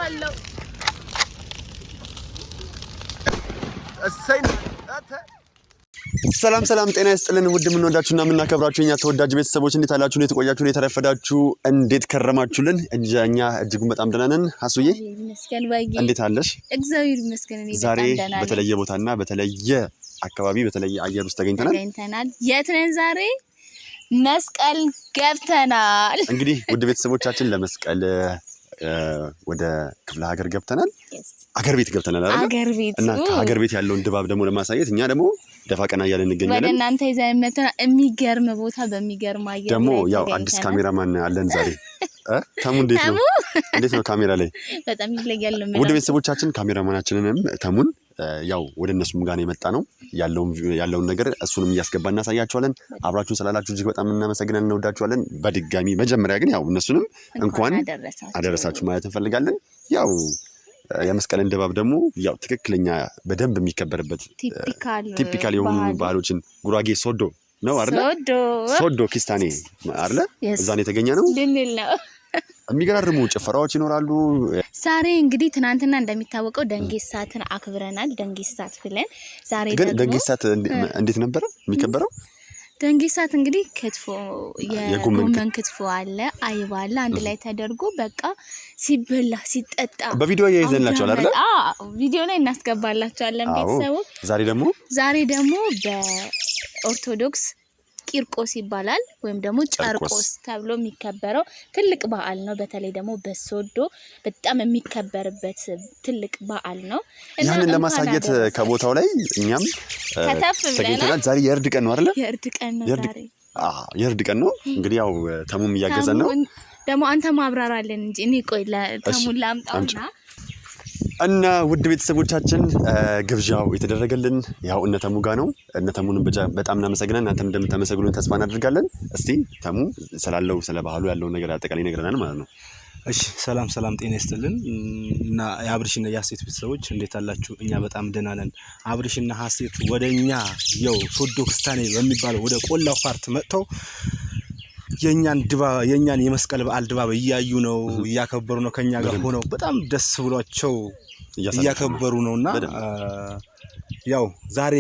አለው ሰላም ሰላም ጤና ይስጥልን ውድ ምንወዳችሁና ምናከብራችሁ የኛ ተወዳጅ ቤተሰቦች እንዴት አላችሁ እንዴት ቆያችሁ እንዴት ተረፈዳችሁ እንዴት ከረማችሁልን እኛ እጅጉን በጣም ደህና ነን ሐሱዬ መስገን ባይጌ እንዴት አለሽ እግዚአብሔር ይመስገን እኔ ዛሬ በተለየ ቦታና በተለየ አካባቢ በተለየ አየር ውስጥ ተገኝተናል የት ነን ዛሬ መስቀል ገብተናል እንግዲህ ውድ ቤተሰቦቻችን ለመስቀል ወደ ክፍለ ሀገር ገብተናል አገር ቤት ገብተናል አይደል አገር ቤት እና አገር ቤት ያለውን ድባብ ደግሞ ለማሳየት እኛ ደግሞ ደፋ ቀና ያለን እንገኛለን ወደ እናንተ ይዘን መተና የሚገርም ቦታ በሚገርም አየር ደግሞ ያው አዲስ ካሜራማን አለን ዛሬ ተሙ እንዴት ነው ካሜራ ላይ በጣም ይለያል ውድ ቤተሰቦቻችን ካሜራማናችንንም ተሙን ያው ወደ እነሱም ጋር የመጣ ነው ያለውን ነገር እሱንም እያስገባን እናሳያቸዋለን አብራችሁን ስላላችሁ እጅግ በጣም እናመሰግናለን እንወዳችኋለን በድጋሚ መጀመሪያ ግን ያው እነሱንም እንኳን አደረሳችሁ ማለት እንፈልጋለን ያው የመስቀልን ድባብ ደግሞ ያው ትክክለኛ በደንብ የሚከበርበት ቲፒካል የሆኑ ባህሎችን ጉራጌ ሶዶ ነው አይደል ሶዶ ኪስታኔ አይደል እዛ ነው የተገኘ ነው ድንል ነው የሚገራርሙ ጭፈራዎች ይኖራሉ ዛሬ እንግዲህ ትናንትና እንደሚታወቀው ደንጌሳትን አክብረናል ደንጌሳት ብለን ዛሬ ደግሞ ደንጌሳት እንዴት ነበር የሚከበረው ደንጌሳት እንግዲህ ክትፎ የጎመን ክትፎ አለ አይብ አለ አንድ ላይ ተደርጎ በቃ ሲበላ ሲጠጣ በቪዲዮ ያይዘንላችኋል አይደል ቪዲዮ ላይ እናስገባላችኋለን ቤተሰቦች ዛሬ ደግሞ በኦርቶዶክስ ቂርቆስ ይባላል ወይም ደግሞ ጨርቆስ ተብሎ የሚከበረው ትልቅ በዓል ነው በተለይ ደግሞ በሶዶ በጣም የሚከበርበት ትልቅ በዓል ነው ያንን ለማሳየት ከቦታው ላይ እኛም ተገኝተናል ዛሬ የእርድ ቀን ነው አይደል የእርድ ቀን ነው እንግዲህ ያው ተሙም እያገዘን ነው ደግሞ አንተ ማብራራለን እንጂ እኔ ቆይ ለተሙላ አምጣውና እና ውድ ቤተሰቦቻችን ግብዣው የተደረገልን ያው እነተሙ ጋር ነው እነተሙን በጣም እናመሰግናለን እናንተም እንደምታመሰግኑን ተስፋ እናደርጋለን እስቲ ተሙ ስለ ባህሉ ያለው ነገር አጠቃላይ ነገርናል ማለት ነው እሺ ሰላም ጤና ይስጥልን እና የአብርሽና የሐሴት ቤተሰቦች እንዴት አላችሁ እኛ በጣም ደህና ነን አብርሽና ሐሴት ወደኛ ያው ሶዶ ክስታኔ በሚባለው ወደ ቆላው ፓርት መጥተው የኛን የመስቀል በዓል ድባብ እያዩ ነው እያከበሩ ነው ከኛ ጋር ሆነው በጣም ደስ ብሏቸው እያከበሩ ነውና ያው ዛሬ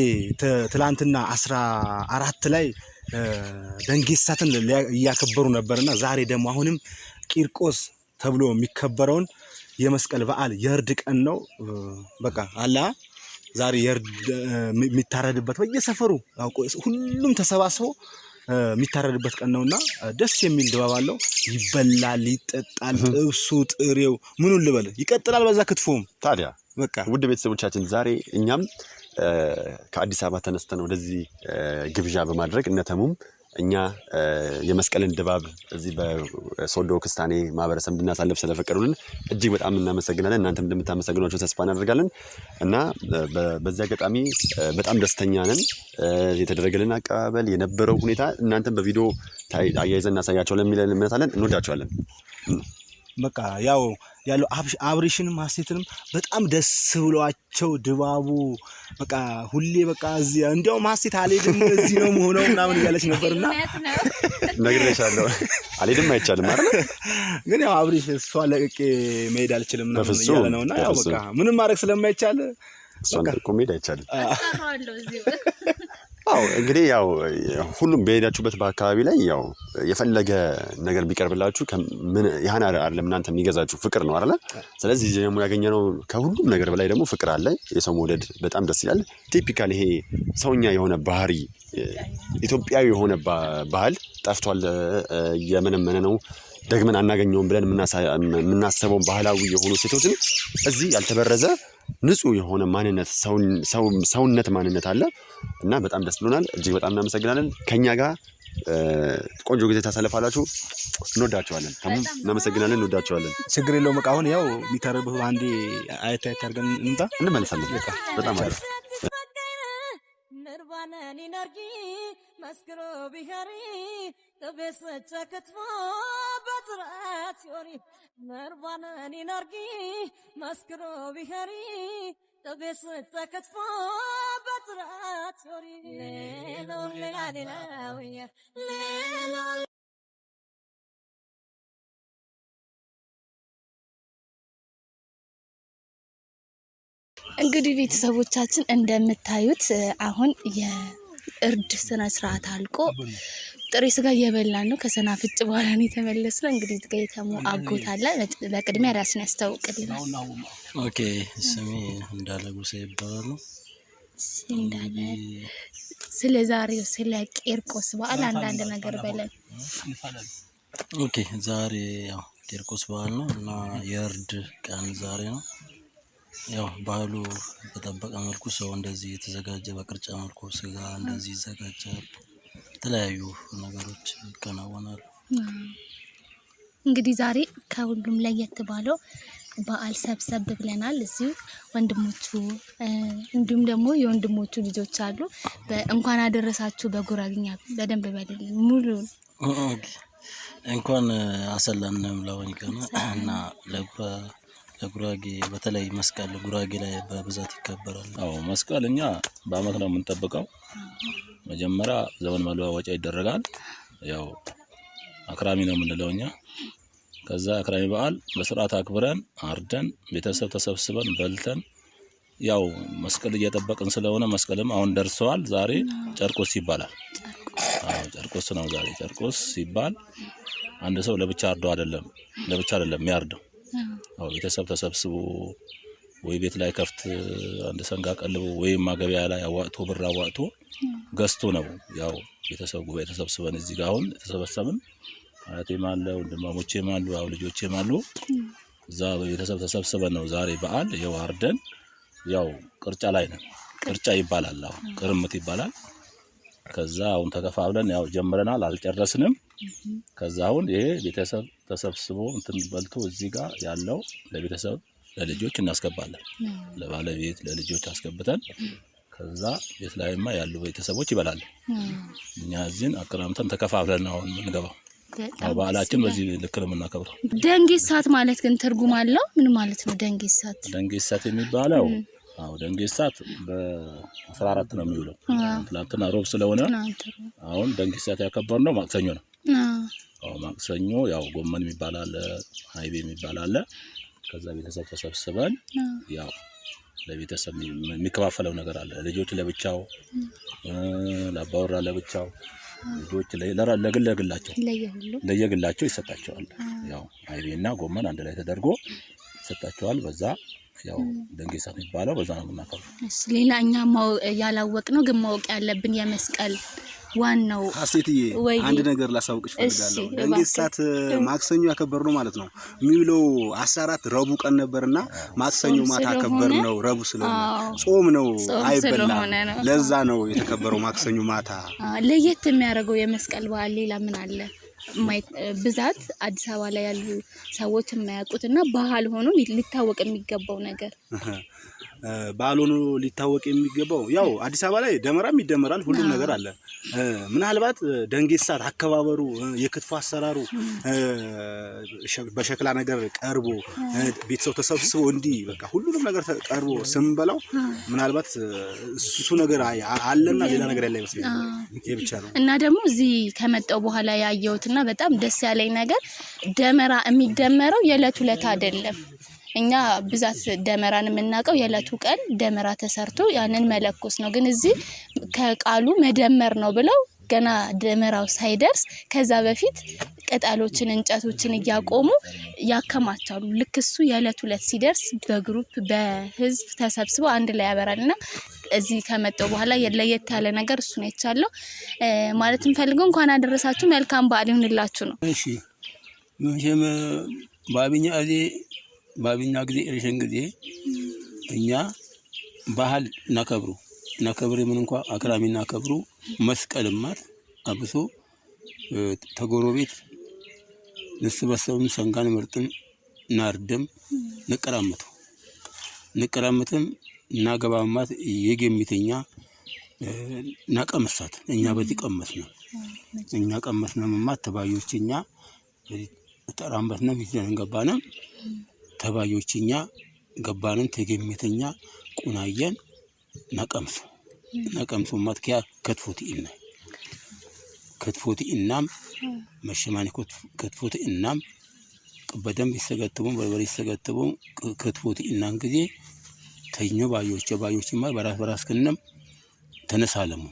ትላንትና 14 ላይ ደንጌሳትን እያከበሩ ነበርና ዛሬ ደግሞ አሁንም ቂርቆስ ተብሎ የሚከበረውን የመስቀል በዓል የእርድ ቀን ነው በቃ አላ ዛሬ የእርድ የሚታረድበት በየሰፈሩ ሁሉም ተሰባስበው የሚታረድበት ቀን ነውና ደስ የሚል ድባብ አለው ይበላል ይጠጣል ጥብሱ ጥሬው ምኑን ልበል ይቀጥላል በዛ ክትፎም ታዲያ በቃ ውድ ቤተሰቦቻችን ዛሬ እኛም ከአዲስ አበባ ተነስተን ወደዚህ ግብዣ በማድረግ እነተሙም እኛ የመስቀልን ድባብ እዚህ በሶዶ ክስታኔ ማህበረሰብ እንድናሳልፍ ስለፈቀዱልን እጅግ በጣም እናመሰግናለን እናንተም እንደምታመሰግኗቸው ተስፋ እናደርጋለን እና በዚያ አጋጣሚ በጣም ደስተኛ ነን የተደረገልን አቀባበል የነበረው ሁኔታ እናንተም በቪዲዮ አያይዘን እናሳያቸዋለን የሚለን እምነት አለን እንወዳቸዋለን በቃ ያው ያለው አብርሽንም ሐሴትንም በጣም ደስ ብሏቸው ድባቡ በቃ ሁሌ በቃ እዚህ እንደውም ሐሴት አልሄድም እዚህ ነው ሆነው ምናምን ያለች ነበርና ነግሬሻለሁ አልሄድም አይቻልም አይደል ግን ያው አብርሽ እሷ ለቅቄ መሄድ አልችልም ምናምን ያለ ነውና ያው በቃ ምንም ማድረግ ስለማይቻል እሷን ኮሜዲ አይቻልም አስፈራለሁ እዚህ አው እንግዲህ ያው ሁሉም በሄዳችሁበት በአካባቢ ላይ ያው የፈለገ ነገር ቢቀርብላችሁ ምን ያህና አይደለም እናንተ የሚገዛችሁ ፍቅር ነው አይደል ስለዚህ ደግሞ ያገኘነው ከሁሉም ነገር በላይ ደግሞ ፍቅር አለ የሰው መውደድ በጣም ደስ ይላል ቲፒካል ይሄ ሰውኛ የሆነ ባህሪ ኢትዮጵያዊ የሆነ ባህል ጠፍቷል የመነመነ ነው ደግመን አናገኘውም ብለን ምናሰበው ባህላዊ የሆኑ ሴቶችን እዚህ ያልተበረዘ ንጹህ የሆነ ማንነት ሰውነት ማንነት አለ እና በጣም ደስ ብሎናል እጅግ በጣም እናመሰግናለን ከኛ ጋር ቆንጆ ጊዜ ታሳልፋላችሁ እንወዳችኋለን እናመሰግናለን እንወዳችኋለን ችግር የለውም በቃ አሁን ያው የሚታረበው አንዴ አየት አድርገን እንመለሳለን በጣም አሪፍ نرباناني نرقي مسكرو بهاري تبس تكتفو بطرات يوري نرباناني نرقي مسكرو بهاري تبس تكتفو بطرات يوري ليلو ليلو እንግዲህ ቤተሰቦቻችን እንደምታዩት አሁን የእርድ ስነ ስርዓት አልቆ ጥሬ ስጋ እየበላን ነው። ከሰናፍጭ በኋላ ነው የተመለስነው። እንግዲህ እዚህ ጋር የተሙ አጎት አለ። በቅድሚያ ራስን ያስተዋውቅልናል። ኦኬ ስሜ እንዳለ ጉሴ ይባላል። እንዳለ ስለ ዛሬው ስለ ቂርቆስ በዓል አንዳንድ ነገር በለን። ኦኬ ዛሬ ያው ቂርቆስ በዓል ነው እና የእርድ ቀን ዛሬ ነው። ያው ባህሉ በተጠበቀ መልኩ ሰው እንደዚህ የተዘጋጀ በቅርጫ መልኩ ስጋ እንደዚህ ይዘጋጃል። የተለያዩ ነገሮች ይከናወናሉ። እንግዲህ ዛሬ ከሁሉም ለየት ባለው በዓል ሰብሰብ ብለናል። እዚሁ ወንድሞቹ እንዲሁም ደግሞ የወንድሞቹ ልጆች አሉ። እንኳን አደረሳችሁ በጉራግኛ በደንብ በልልን ሙሉ። እንኳን አሰላንም ለወንከና እና ለጉራጌ በተለይ መስቀል ጉራጌ ላይ በብዛት ይከበራል። አዎ መስቀል እኛ በአመት ነው የምንጠብቀው። መጀመሪያ ዘመን መለዋወጫ ይደረጋል። ያው አክራሚ ነው የምንለው እኛ። ከዛ አክራሚ በዓል በስርዓት አክብረን አርደን ቤተሰብ ተሰብስበን በልተን ያው መስቀል እየጠበቅን ስለሆነ መስቀልም አሁን ደርሰዋል። ዛሬ ጨርቆስ ይባላል። አዎ ጨርቆስ ነው ዛሬ። ጨርቆስ ሲባል አንድ ሰው ለብቻ አይደለም የሚያርደው። አዎ ቤተሰብ ተሰብስቦ ወይ ቤት ላይ ከፍት አንድ ሰንጋ ቀልቦ ወይ ማገቢያ ላይ አዋጥቶ ብር አዋጥቶ ገዝቶ ነው። ያው ቤተሰብ ጉባኤ ተሰብስበን እዚህ ጋር አሁን ተሰበሰብን። አያቴም አለ ወንድማሞቼም አሉ አው ልጆቼም አሉ። እዛ ቤተሰብ ተሰብስበን ነው ዛሬ በዓል ያው አርደን ያው ቅርጫ ላይ ነው። ቅርጫ ይባላል። አዎ ቅርምት ይባላል። ከዛ አሁን ተከፋፍለን ያው ጀምረናል አልጨረስንም። ከዛ አሁን ይሄ ቤተሰብ ተሰብስቦ እንትን በልቶ እዚህ ጋር ያለው ለቤተሰብ ለልጆች እናስገባለን። ለባለቤት ለልጆች አስገብተን ከዛ ቤት ላይማ ያሉ ቤተሰቦች ይበላሉ። እኛ እዚህን አቀራምተን ተከፋፍለን ነው አሁን የምንገባው። በዓላችን በዚህ ልክ ነው የምናከብረው። ደንጌሳት ማለት ግን ትርጉም አለው? ምን ማለት ነው ደንጌሳት? ደንጌሳት የሚባለው አዎ ደንጌሳት በ14 ነው የሚውለው። ትላንትና ሮብ ስለሆነ አሁን ደንጌሳት ያከበርነው ማክሰኞ ነው። አዎ ማክሰኞ ያው ጎመን የሚባል አለ፣ አይቤ የሚባል አለ። ከዛ ቤተሰብ ተሰብስበን ያው ለቤተሰብ የሚከፋፈለው ነገር አለ። ልጆች ለብቻው፣ ለአባወራ ለብቻው፣ ልጆች ለየግላቸው ይሰጣቸዋል። ያው አይቤና ጎመን አንድ ላይ ተደርጎ ይሰጣቸዋል። በዛ ያው ደንጌሳት የሚባለው በዛ ነው የምናከብረው። ሌላኛ ያላወቅነው ግን ማወቅ ያለብን የመስቀል ዋናው ሀሴትዬ አንድ ነገር ላሳውቅሽ ፈልጋለሁ። ደንጌሳት ማክሰኞ ያከበርነው ማለት ነው የሚውለው 14 ረቡ ቀን ነበርና ማክሰኞ ማታ ያከበርነው ረቡ ስለሆነ ጾም ነው አይበላም። ለዛ ነው የተከበረው ማክሰኞ ማታ። ለየት የሚያደርገው የመስቀል በዓል ሌላ ምን አለ? ብዛት አዲስ አበባ ላይ ያሉ ሰዎች የማያውቁትና ባህል ሆኖ ሊታወቅ የሚገባው ነገር ባህል ሆኖ ሊታወቅ የሚገባው ያው አዲስ አበባ ላይ ደመራም ይደመራል፣ ሁሉም ነገር አለ። ምናልባት ደንጌሳት አከባበሩ የክትፎ አሰራሩ በሸክላ ነገር ቀርቦ ቤተሰብ ተሰብስቦ እንዲህ በቃ ሁሉንም ነገር ቀርቦ ስንበላው ምናልባት እሱ ነገር አለና ሌላ ነገር ያለ አይመስለኝም። ይሄ ብቻ ነው። እና ደግሞ እዚህ ከመጣው በኋላ ያየሁትና በጣም ደስ ያለኝ ነገር ደመራ የሚደመረው የዕለት ዕለት አይደለም። እኛ ብዛት ደመራን የምናውቀው የዕለቱ ቀን ደመራ ተሰርቶ ያንን መለኮስ ነው። ግን እዚህ ከቃሉ መደመር ነው ብለው ገና ደመራው ሳይደርስ ከዛ በፊት ቅጠሎችን እንጨቶችን እያቆሙ ያከማቻሉ። ልክ እሱ የዕለት ዕለት ሲደርስ በግሩፕ በህዝብ ተሰብስበው አንድ ላይ ያበራልና እዚህ ከመጣው በኋላ ለየት ያለ ነገር እሱ ነው የቻለው ማለት እንፈልገው። እንኳን አደረሳችሁ መልካም በዓል ይሁንላችሁ ነው። እሺ መቼም ባቢኛ ጊዜ ኤሌክሽን ጊዜ እኛ ባህል እናከብሩ ምን እንኳን አክራሚ እናከብሩ መስቀልማት አብሶ ተጎሮቤት ንስበሰብም ሰንጋን መርጥን ናርደም ንቀራመትም እናገባማት የገሚተኛ ናቀመሳት እኛ በዚህ ቀመስነው እኛ ቀመስነው ማት ተባዮችኛ ተራምበትና ቢዘን ገባና ተባዮችኛ ገባንን ተገሚተኛ ቁናየን ነቀምሱ ማትኪያ ከትፎቲ እናም መሸማኒ ከትፎቲ እናም በደንብ ይሰገጥቡ በርበሬ ይሰገጥቡ ከትፎቲ እናን ጊዜ ተኞ ባዮችማ በራስ ከነም ተነሳለሙ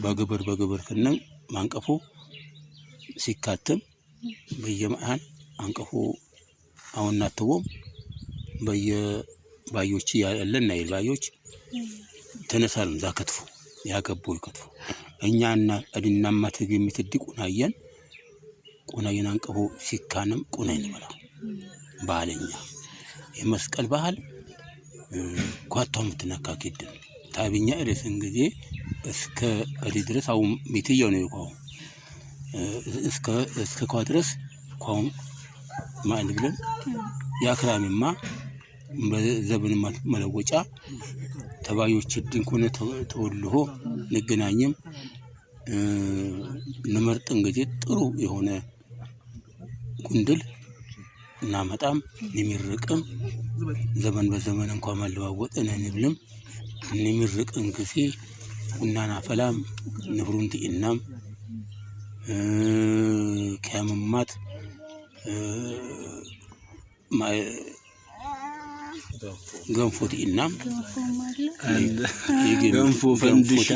በግብር ከነም ማንቀፎ ሲካተም በየማን አንቀፎ አሁን ናተውም በየባዮች ያለና ባዮች ተነሳለም ዛከትፉ ያገቦ ይከትፉ እኛና አድናማ ተገምትድቁናየን ቁናየን አንቀፎ ሲካንም ቁናይን በላ ባህልኛ የመስቀል ባህል ጓቷም ተነካከደ ታብኛ እረስን ጊዜ እስከ ድረስ አው ሚትየው ነው ይቆው እስከ ኳድረስ ቆም ማን ብለን ያክራሚማ በዘብንማ መለወጫ ተባዮች ድንኩነ ተወልሆ ንገናኝም ንመርጥን ጊዜ ጥሩ የሆነ ጉንድል እናመጣም ንሚርቅም ዘመን በዘመን እንኳን ማለዋወጥን ንብልም ንሚርቅን ጊዜ ቁናና ፈላም ንብሩንቲ እናም ከመማት ገንፎት እናም ገንፎ ፈንድሻ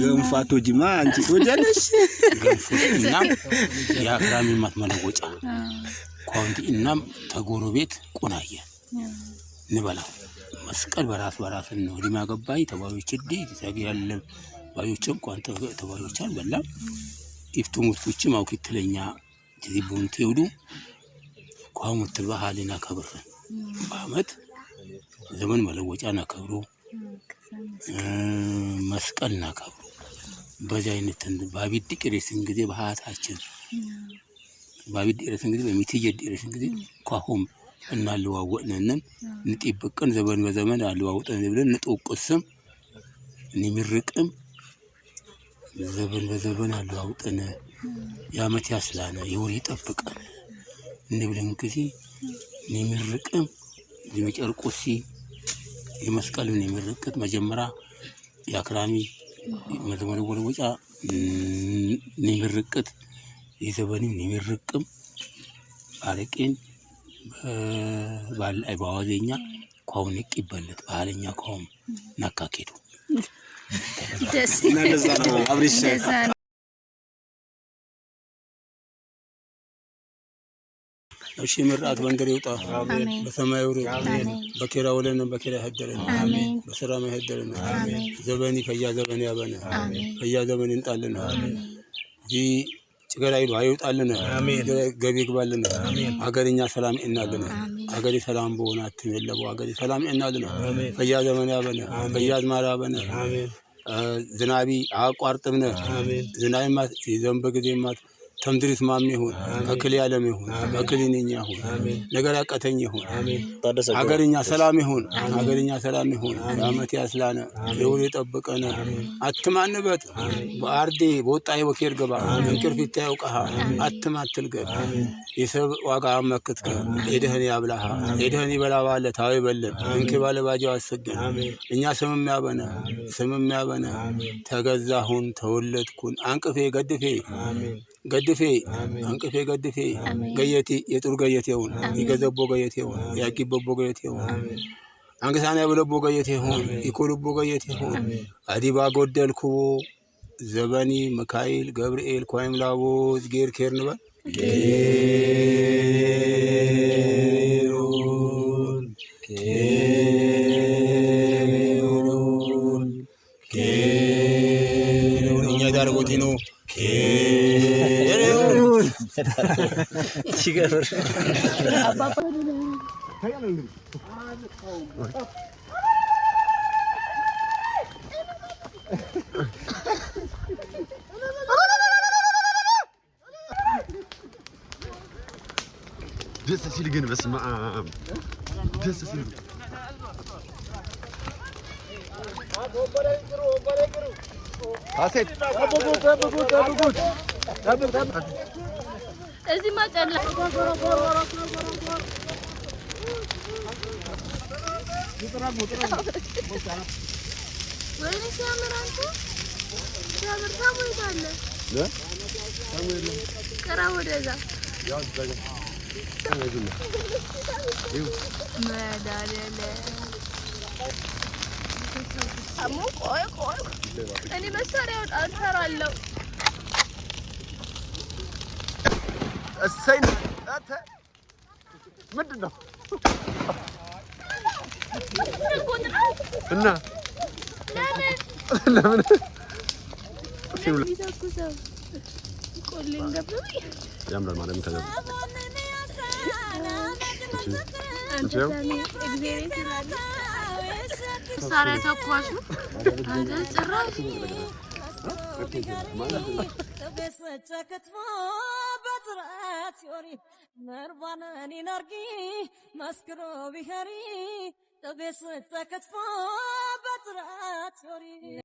ገንፋቶ ጅማ አንቺ ወደለሽ ገንፎት እናም ያክራሚ ማት መለወጫ ቋንት እናም ተጎረቤት ቁናየ ንበላ መስቀል በራስ ነው ዲማገባይ ተባዮች ዲ ተሳጊያለ ባዮችም ቋንት ተባዮቻን በላ ኢፍቱሙት ኩቺ ማውኪትለኛ ትዚቡን ትውዱ ቋሙት ባህልና ከብር በአመት ዘመን መለወጫና ከብሩ መስቀልና ከብሩ በዚህ አይነት ባቢድ ቅሬስን ጊዜ በሃታችን ባቢድ ቅሬስን ጊዜ በሚትየድ ቅሬስን ጊዜ ቋሁም እናልዋወጥነን ንጥብቅን ዘመን በዘመን አልዋወጥነን ብለን ንጥቁስም ንሚርቅም ዘመን በዘመን አልዋወጥነ ያመት ያስላነ ይወሪ ጠብቀን ንብለን ጊዜ ንሚርቅም የመጨርቆሲ የመስቀልን የሚርቅት መጀመሪያ ያክራሚ መዘመሩ ወለወጫ ንሚርቅት የዘበኒ ንሚርቅም አረቄን ባላይ ባዋዘኛ ቋውን ይቀበለት ባህለኛ ቋውን ናካከዱ ደስ ነዛ ነው አብሪሽ እሺ ምርአት ወንደር ይውጣ በሰማዩ ሩ በከራ ወለነ በከራ ሀደረን በሰራ መሀደረን ዘበኒ ፈያ ዘበኒ ያበነ ፈያ ዘበኒ እንጣለን ጂ ጭገራይሉ አይውጣልን ገቢ ግባልን አገርኛ ሰላም እናልን አገሪ ሰላም በሆናት የለቡ አገሪ ሰላም እናልን ፈያ ዘመን ያበነ ፈያ አዝማራ ያበነ ዝናቢ አቋርጥብነ ዝናይማት ዘንበ ጊዜማት ተምድሪት ማም ይሁን አክሊ ዓለም ይሁን አክሊንኛ ይሁን ነገር ያቀተኝ ይሁን አገርኛ ሰላም ይሁን አገርኛ ሰላም ይሁን አመት ያስላነ የውል ይጠብቀነ አትማንበት በአርዲ በወጣይ ወኬር ገባ እንቅርፍ ይታየውቀሃ አትማትል ገብ የሰብ ዋጋ መክትከ ሄደህን ያብላሃ ሄደህን ይበላባለ ታው ይበለን እንኪ ባለባጃው አሰገን እኛ ስምም ያበነ ተገዛሁን ተወለድኩን አንቅፌ ገድፌ አንቅፌ ገድፌ ገየቲ የጥሩ ገየቴውን ይገዘቦ ገየቴውን ያቂቦቦ ገየቴውን አንገሳና ያብለቦ ገየቴውን ይኮልቦ ገየቴውን አዲባ ጎደልኩ ዘበኒ ሚካኤል ገብርኤል ኮይምላቦ ዝጌር ኬርንበ ኬሩን እኛ ዳርጎቲ ነው ሲገር ደስ ሲል ግን በስመ አብ ደስ ሲል አሴት እዚህ ማጨላ ወይኔ ሲያምራንቱ ሲያምር ታሞይታለ ከራ ወደዛ መዳለለ አሞ ቆይ እኔ መሳሪያውን አንሰራለሁ እሰይ አተ ምንድነው እና ለምን ቆሌን ገባኝ ያምራል ማለት ነው መሳሪያ ተኳሹ አንተ ጭራሽ مربانني نرقي مسكرو بهري تبس تكتفو بطرات يوري